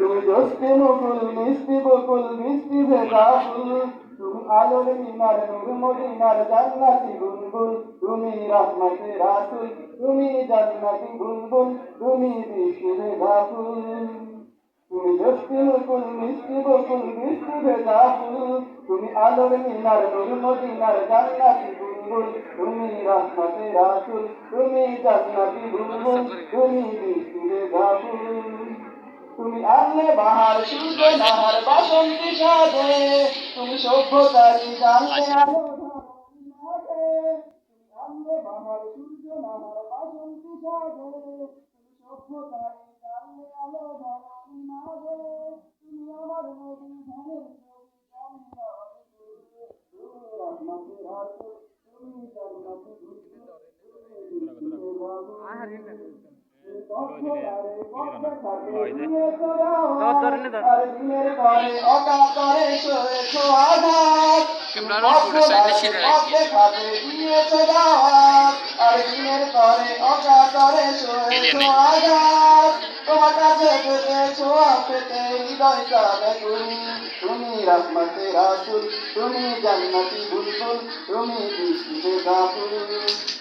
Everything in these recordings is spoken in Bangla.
তুমি দোস্তি মুকুল মিষ্টি বকুল মিষ্টি ভেজা ফুল, তুমি আলোর মিনার নূর মদিনার জান্নাতি বুলবুল, তুমি রহমতে রাসূল, তুমি জান্নাতি বুলবুল, তুমি বৃষ্টি ভেজা ফুল। তুমি দোস্তি মুকুল মিষ্টি বকুল মিষ্টি ভেজা ফুল, তুমি আলোর মিনার নূর মদিনার জান্নাতি বুলবুল, তুমি রহমতে রাসূল, তুমি জান্নাতি বুলবুল, তুমি বৃষ্টি ভেজা ফুল। তুমি আনলে বাহার সূর্য নাহার বাসন্তী সাজে, তুমি সভ্যতারি জানলে আলো ধরণী তুমি আনলে বাহার সূর্য নাহার বাসন্তী সাজে, তুমি সভ্যতারি জানলে আলো ধরণী মাঝে, তুমি আমার নবী ধানের ছবি তুমি রহমতে রাসূল, তুমি জান্নাতি বুলবুল, তোমার কাছে পেতে ছোঁয়া পেতে হৃদয় কাঁদে তুমি রহমতে রাসূল, তুমি জান্নাতি বুলবুল, তুমি বৃষ্টি ভেজা ফুল।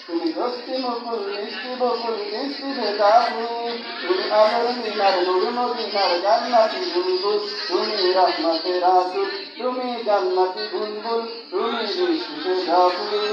তুমি দোস্তি মুকুল মিষ্টি বকুল মিষ্টি ভেজা ফুল, তুমি আলোর মিনার নূর মদিনার জান্নাতি বুলবুল, তুমি রহমতে রাসূল, তুমি জান্নাতি বুলবুল, তুমি বৃষ্টি ভেজা ফুল।